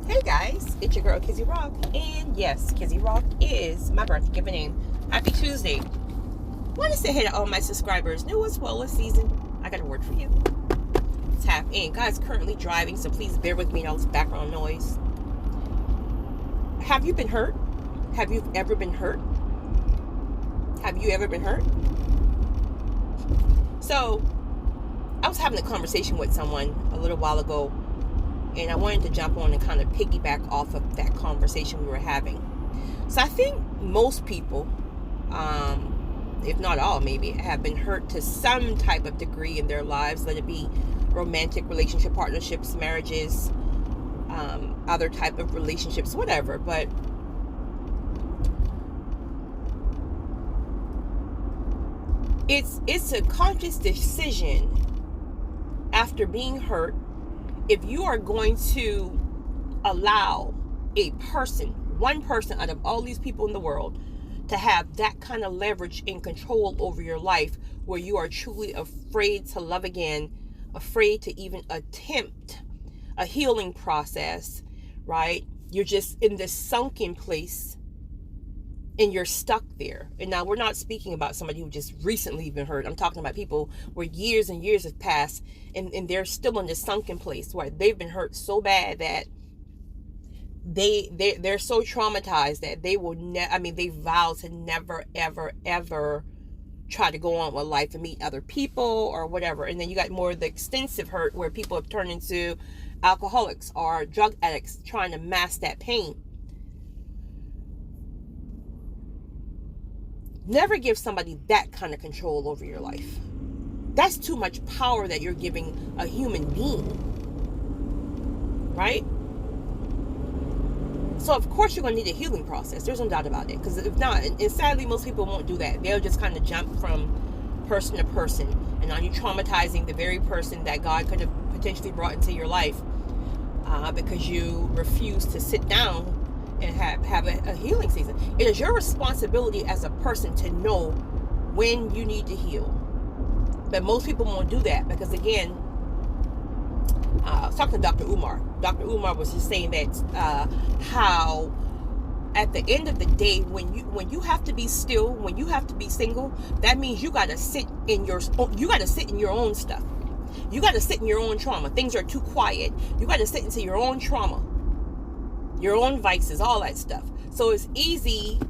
Hey guys, it's your girl Kizzy Rock, and yes, Kizzy Rock is my birthday given name. Happy Tuesday. Want to say hey to all my subscribers, new as well this season. I got a word for you. Tap in. Guys, currently driving, so please bear with me in all this background noise. Have you been hurt? Have you ever been hurt? Have you ever been hurt? So, I was having a conversation with someone a little while ago, and I wanted to jump on and kind of piggyback off of that conversation we were having. So I think most people, if not all maybe, have been hurt to some type of degree in their lives, let it be romantic relationship, partnerships, marriages, other type of relationships, whatever. But it's a conscious decision after being hurt. If you are going to allow a person, one person out of all these people in the world, to have that kind of leverage and control over your life, where you are truly afraid to love again, afraid to even attempt a healing process, right? You're just in this sunken place and you're stuck there. And now we're not speaking about somebody who just recently been hurt. I'm talking about people where years and years have passed and they're still in this sunken place where they've been hurt so bad that they're so traumatized that they will they vow to never ever try to go on with life and meet other people or whatever. And then you got more of the extensive hurt where people have turned into alcoholics or drug addicts trying to mask that pain. Never give somebody that kind of control over your life. That's too much power that you're giving a human being, right? So of course you're going to need a healing process. There's no doubt about it. Because if not, and sadly most people won't do that. They'll just kind of jump from person to person. And now you're traumatizing the very person that God could have potentially brought into your life because you refuse to sit down and have a healing season. It is your responsibility as a person to know when you need to heal. But most people won't do that because, again, I was talking to Dr. Umar. Dr. Umar was just saying that how at the end of the day, when you have to be still, when you have to be single, that means you got to sit in your own stuff. You got to sit in your own trauma. Things are too quiet. You got to sit into your own trauma, your own vices, all that stuff. So it's easy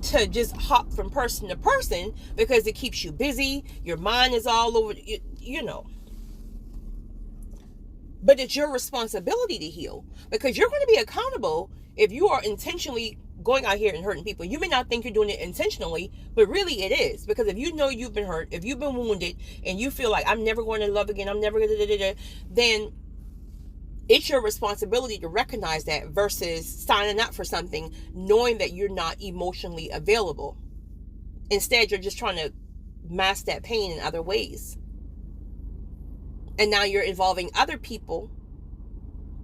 to just hop from person to person because it keeps you busy. Your mind is all over, you know. But it's your responsibility to heal because you're going to be accountable if you are intentionally going out here and hurting people. You may not think you're doing it intentionally, but really it is. Because if you know you've been hurt, if you've been wounded, and you feel like I'm never going to love again, I'm never going to, then it's your responsibility to recognize that versus signing up for something knowing that you're not emotionally available. Instead, you're just trying to mask that pain in other ways. And now you're involving other people,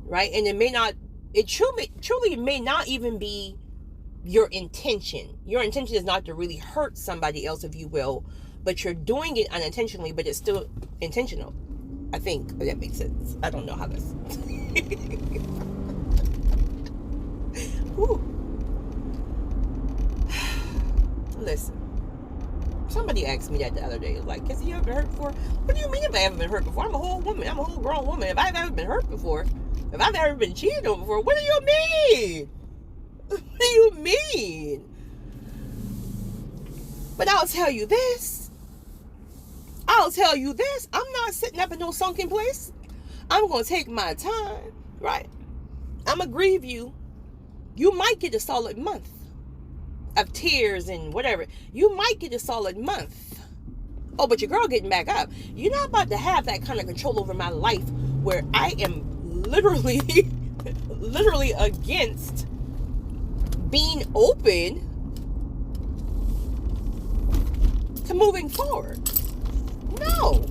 right? And it truly may not even be your intention. Your intention is not to really hurt somebody else, if you will, but you're doing it unintentionally, but it's still intentional. I think that makes sense. I don't know how this. Listen. Somebody asked me that the other day. Like, has he ever been hurt before? What do you mean if I haven't been hurt before? I'm a whole woman. I'm a whole grown woman. If I've ever been hurt before, if I've ever been cheated on before, what do you mean? What do you mean? But I'll tell you this. I'm not sitting up in no sunken place. I'm going to take my time, right? I'm going to grieve you. You might get a solid month of tears and whatever. You might get a solid month. Oh, but your girl getting back up. You're not about to have that kind of control over my life where I am literally against being open to moving forward. No.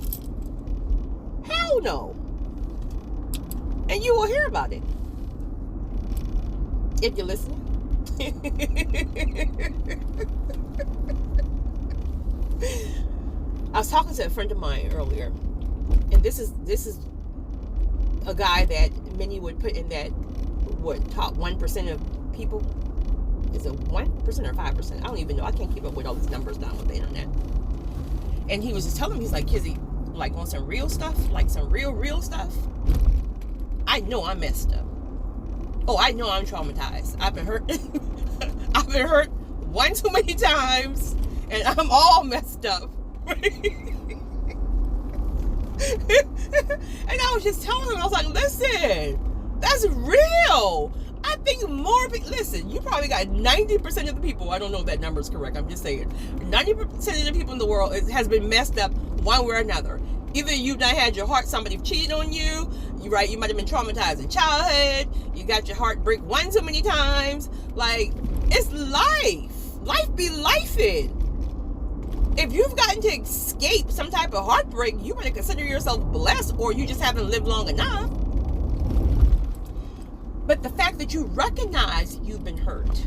Hell no. And you will hear about it if you're listening. I was talking to a friend of mine earlier, and this is a guy that many would put in that top 1% of people. Is it 1% or 5%? I don't even know. I can't keep up with all these numbers down with the internet. And he was just telling me, he's like, Kizzy, like on some real stuff, like some real stuff, I know I'm messed up. Oh, I know I'm traumatized. I've been hurt. I've been hurt one too many times, and I'm all messed up. And I was just telling him, I was like, listen, that's real. I think more people, listen, you probably got 90% of the people, I don't know if that number is correct, I'm just saying, 90% of the people in the world has been messed up one way or another. Either you've not had your heart, somebody cheated on you, right? You might have been traumatized in childhood, you got your heart break one too many times. Like, it's life. Life be lifing. If you've gotten to escape some type of heartbreak, you better consider yourself blessed, or you just haven't lived long enough. But the fact that you recognize you've been hurt,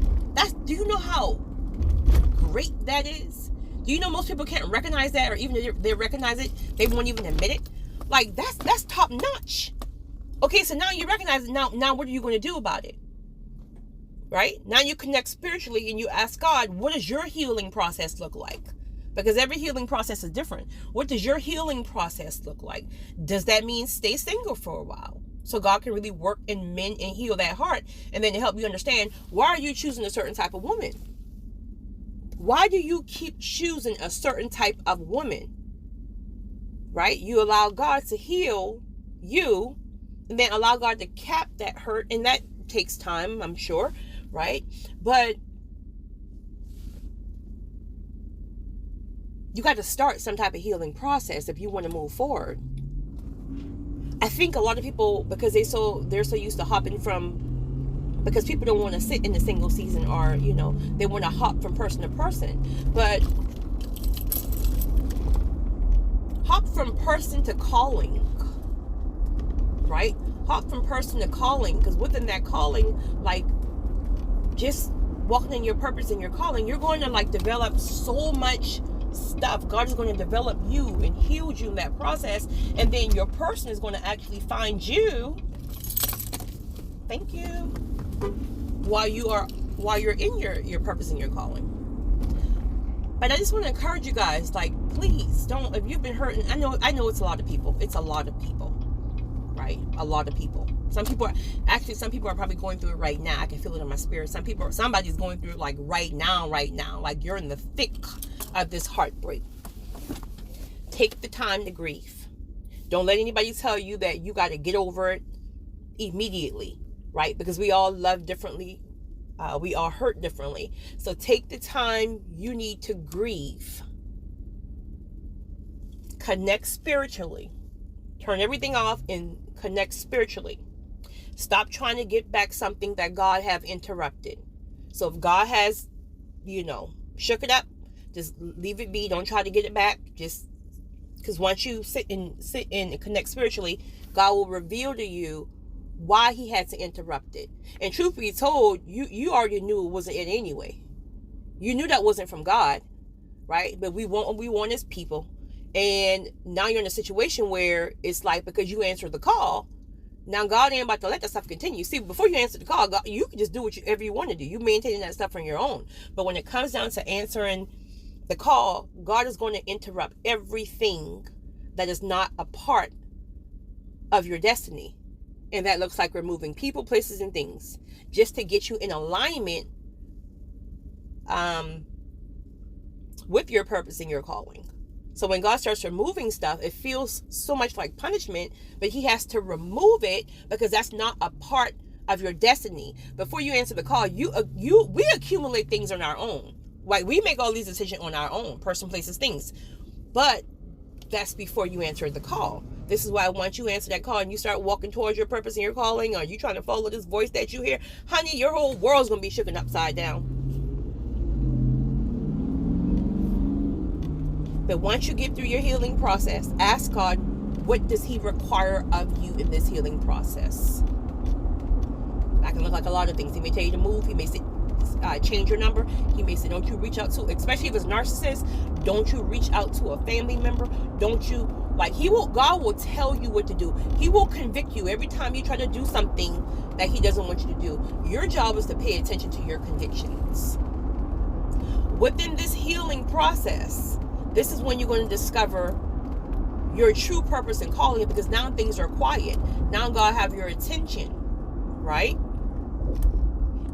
do you know how great that is? Do you know most people can't recognize that, or even if they recognize it, they won't even admit it? Like, that's top notch. Okay, so now you recognize it. Now what are you going to do about it? Right? Now you connect spiritually and you ask God, what does your healing process look like? Because every healing process is different. What does your healing process look like? Does that mean stay single for a while, so God can really work and mend and heal that heart, and then to help you understand, why are you choosing a certain type of woman? Why do you keep choosing a certain type of woman? Right? You allow God to heal you, and then allow God to cap that hurt, and that takes time, I'm sure, right? But you got to start some type of healing process if you want to move forward. I think a lot of people, because they're so used to hopping from, because people don't want to sit in the single season, or, you know, they want to hop from person to person. But hop from person to calling, right? Hop from person to calling, because within that calling, like, just walking in your purpose and your calling, you're going to like develop so much stuff. God is going to develop you and heal you in that process, and then your person is going to actually find you. Thank you. While you're in your purpose and your calling. But I just want to encourage you guys, like, please don't, if you've been hurting, I know it's a lot of people. It's a lot of people, right? A lot of people. Some people are probably going through it right now. I can feel it in my spirit. Somebody's going through it like right now. Like, you're in the thick of this heartbreak. Take the time to grieve. Don't let anybody tell you that you got to get over it immediately, right? Because we all love differently. We all hurt differently. So take the time you need to grieve. Connect spiritually. Turn everything off and connect spiritually. Stop trying to get back something that God have interrupted. So if God has, shook it up, just leave it be. Don't try to get it back. Just because once you sit and connect spiritually, God will reveal to you why he had to interrupt it. And truth be told, you already knew it wasn't it anyway. You knew that wasn't from God, right? But we want his people. And now you're in a situation where it's like, because you answered the call, now God ain't about to let that stuff continue. See, before you answer the call, God, you can just do whatever you want to do. You maintaining that stuff on your own. But when it comes down to answering the call, God is going to interrupt everything that is not a part of your destiny. And that looks like removing people, places, and things, just to get you in alignment with your purpose and your calling. So when God starts removing stuff, it feels so much like punishment, but he has to remove it because that's not a part of your destiny. Before you answer the call, we accumulate things on our own. Like, we make all these decisions on our own, person, places, things. But that's before you answer the call. This is why once you answer that call and you start walking towards your purpose and your calling, or you trying to follow this voice that you hear, honey, your whole world's going to be shaken upside down. But once you get through your healing process, ask God, what does he require of you in this healing process? That can look like a lot of things. He may tell you to move. He may say, change your number. He may say, don't you reach out to, especially if it's narcissist, don't you reach out to a family member. Don't you, like, God will tell you what to do. He will convict you every time you try to do something that he doesn't want you to do. Your job is to pay attention to your convictions. Within this healing process, this is when you're going to discover your true purpose and calling, because now things are quiet. Now God have your attention, right?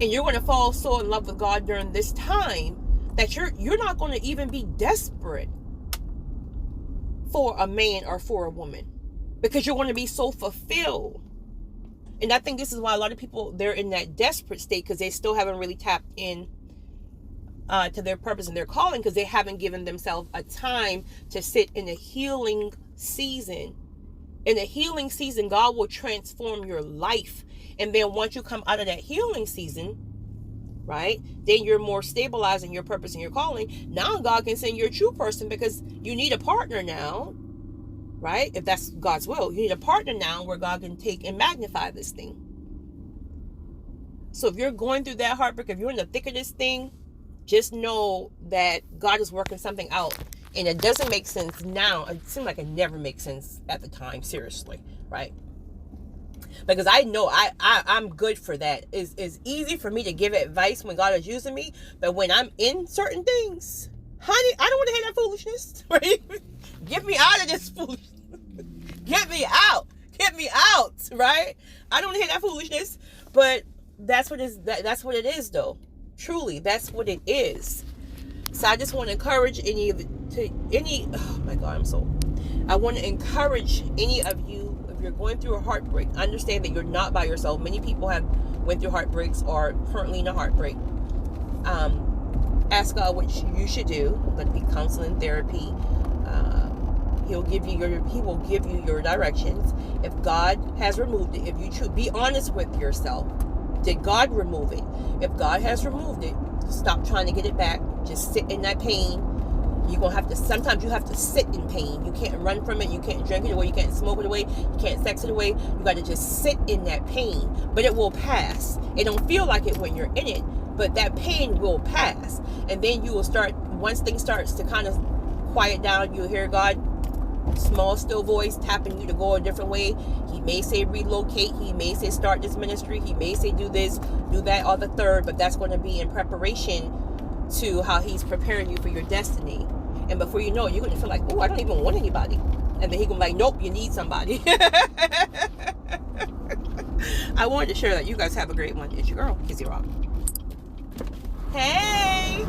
And you're going to fall so in love with God during this time that you're not going to even be desperate for a man or for a woman, because you're going to be so fulfilled. And I think this is why a lot of people, they're in that desperate state, because they still haven't really tapped in to their purpose and their calling, because they haven't given themselves a time to sit in a healing season. In a healing season, God will transform your life. And then once you come out of that healing season, right, then you're more stabilized in your purpose and your calling. Now God can send your true person, because you need a partner now, right? If that's God's will, you need a partner now where God can take and magnify this thing. So if you're going through that heartbreak, if you're in the thick of this thing, just know that God is working something out. And it doesn't make sense now. It seems like it never makes sense at the time, seriously, right? Because I know I'm good for that. It's easy for me to give advice when God is using me, but when I'm in certain things, honey, I don't want to hear that foolishness, right? Get me out of this foolishness. Get me out, right? I don't want to hear that foolishness, but that's what it is, though. Truly, that's what it is. So I just want to encourage I want to encourage any of you, if you're going through a heartbreak, understand that you're not by yourself. Many people have went through heartbreaks or are currently in a heartbreak. Ask God what you should do. Let it be counseling, therapy. He will give you your directions. If God has removed it, if you should be honest with yourself, did God remove it? If God has removed it, stop trying to get it back. Just sit in that pain. Sometimes you have to sit in pain. You can't run from it. You can't drink it away. You can't smoke it away. You can't sex it away. You got to just sit in that pain. But it will pass. It don't feel like it when you're in it, but that pain will pass. And then you will start, once things starts to kind of quiet down, you'll hear God, small still voice tapping you to go a different way. He may say relocate. He may say start this ministry. He may say do this, do that, or the third, but that's going to be in preparation to how he's preparing you for your destiny. And before you know it, you're going to feel like, oh, I don't even want anybody. And then he going to be like, nope, you need somebody. I wanted to share that. You guys have a great one. It's your girl, Kizzy Rock. Hey!